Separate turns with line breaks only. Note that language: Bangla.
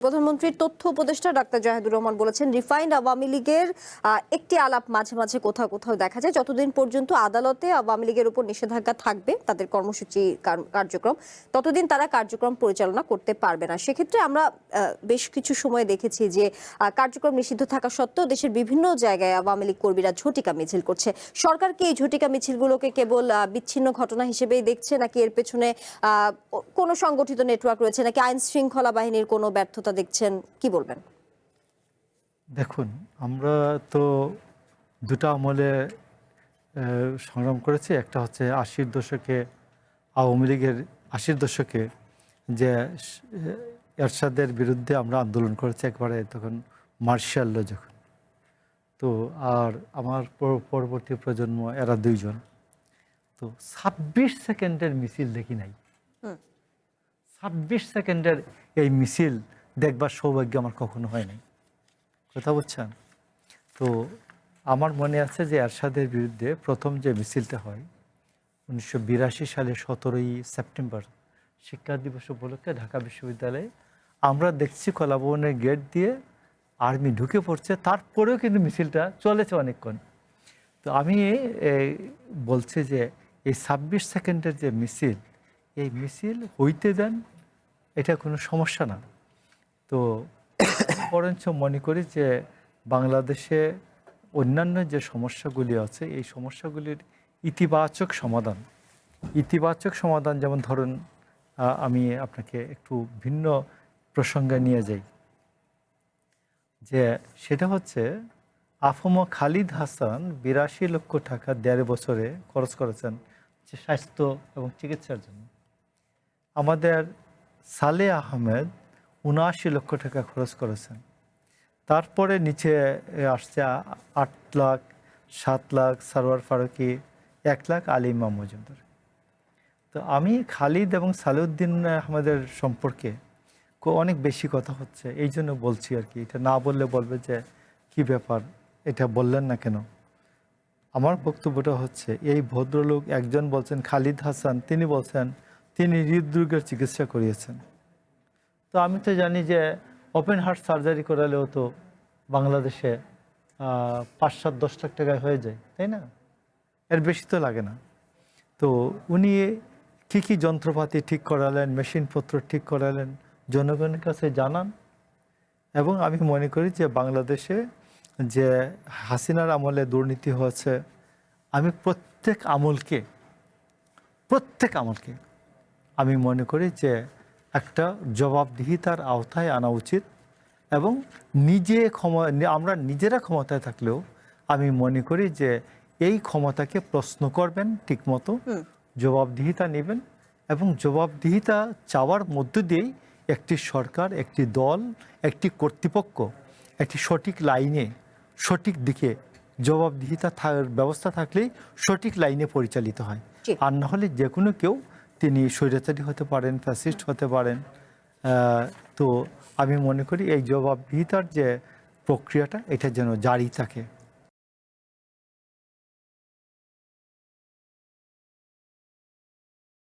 প্রধানমন্ত্রীর তথ্য উপদেষ্টা ডাক্তার জাহিদুর রহমান বলেছেন, রিফাইন্ড আওয়ামী লীগের একটি আলাপ মাঝে মাঝে কোথাও কোথাও দেখা যায়। যতদিন পর্যন্ত আদালতে আওয়ামী লীগের উপর নিষেধাজ্ঞা থাকবে, তাদের কর্মসূচি কার্যক্রম, ততদিন তারা কার্যক্রম পরিচালনা করতে পারবে না। সেক্ষেত্রে আমরা বেশ কিছু সময় দেখেছি যে কার্যক্রম নিষিদ্ধ থাকা সত্ত্বেও দেশের বিভিন্ন জায়গায় আওয়ামী লীগ কর্মীরা ঝটিকা মিছিল করছে। সরকার কি এই ঝটিকা মিছিলগুলোকে কেবল বিচ্ছিন্ন ঘটনা হিসেবেই দেখছে, নাকি এর পেছনে কোনো সংগঠিত নেটওয়ার্ক রয়েছে, নাকি আইন শৃঙ্খলা বাহিনীর কোনো ব্যর্থতা দেখছেন? কি বলবেন?
দেখুন, আমরা তো দুটো আমলে সংগ্রাম করেছি। একটা হচ্ছে ৮০-র দশকে, আওয়ামী লীগের ৮০-র দশকে যে এরশাদের বিরুদ্ধে আমরা আন্দোলন করেছি একবারে, তখন মার্শাল ল যখন। তো আর আমার পরবর্তী প্রজন্ম এরা দুইজন। তো ২৬ সেকেন্ডের মিছিল দেখি নাই। ২৬ সেকেন্ডের এই মিছিল দেখবার সৌভাগ্য আমার কখনো হয় নাই। কথা বলছেন? তো আমার মনে আছে যে এরশাদের বিরুদ্ধে প্রথম যে মিছিলটা হয় ১৯৮২ সালে ১৭ই সেপ্টেম্বর শিক্ষা দিবস উপলক্ষে ঢাকা বিশ্ববিদ্যালয়ে আমরা দেখছি কলাভবনের গেট দিয়ে আর্মি ঢুকে পড়ছে, তারপরেও কিন্তু মিছিলটা চলেছে অনেকক্ষণ। তো আমি বলছি যে এই ২৬ সেকেন্ডের যে মিছিল, এই মিছিল হইতে দেন, এটা কোনো সমস্যা না। তো বরঞ্চ মনে করি যে বাংলাদেশে অন্যান্য যে সমস্যাগুলি আছে, এই সমস্যাগুলির ইতিবাচক সমাধান যেমন ধরুন, আমি আপনাকে একটু ভিন্ন প্রসঙ্গে নিয়ে যাই, যে সেটা হচ্ছে আফম খালিদ হাসান ৮২ লক্ষ টাকা ১.৫ বছরে খরচ করেছেন যে স্বাস্থ্য এবং চিকিৎসার জন্য। আমাদের সালে আহমেদ ৭৯ লক্ষ টাকা খরচ করেছেন। তারপরে নিচে আসছে ৮ লাখ, ৭ লাখ সারোয়ার ফারুকী, ১ লাখ আলী ইমাম মজুমদার। তো আমি খালিদ এবং সালেউদ্দিন আহমেদের সম্পর্কে অনেক বেশি কথা হচ্ছে, এই জন্য বলছি আর কি। এটা না বললে বলবে যে কি ব্যাপার, এটা বললেন না কেন। আমার বক্তব্যটা হচ্ছে, এই ভদ্রলোক একজন বলছেন খালিদ হাসান, তিনি বলছেন তিনি হৃদরোগের চিকিৎসা করিয়েছেন। তো আমি তো জানি যে ওপেন হার্ট সার্জারি করালেও তো বাংলাদেশে ৫-৭-১০ লাখ টাকায় হয়ে যায়, তাই না? এর বেশি তো লাগে না। তো উনি কী যন্ত্রপাতি ঠিক করালেন, মেশিনপত্র ঠিক করালেন, জনগণের কাছে জানান। এবং আমি মনে করি যে বাংলাদেশে যে হাসিনার আমলে দুর্নীতি হয়েছে, আমি প্রত্যেক আমলকে আমি মনে করি যে একটা জবাবদিহিতার আওতায় আনা উচিত। এবং আমরা নিজেরা ক্ষমতায় থাকলেও আমি মনে করি যে এই ক্ষমতাকে প্রশ্ন করবেন, ঠিকমতো জবাবদিহিতা নেবেন, এবং জবাবদিহিতা চাওয়ার মধ্য দিয়েই একটি সরকার, একটি দল, একটি কর্তৃপক্ষ একটি সঠিক লাইনে, সঠিক দিকে জবাবদিহিতা ব্যবস্থা থাকলেই সঠিক লাইনে পরিচালিত হয়। আর না হলে যে কোনো কেউ, তিনি স্বৈরাচারী হতে পারেন, ফ্যাসিস্ট হতে পারেন। তো আমি মনে করি এই জবাবদিহিতার যে প্রক্রিয়াটা, এটা যেন জারি থাকে।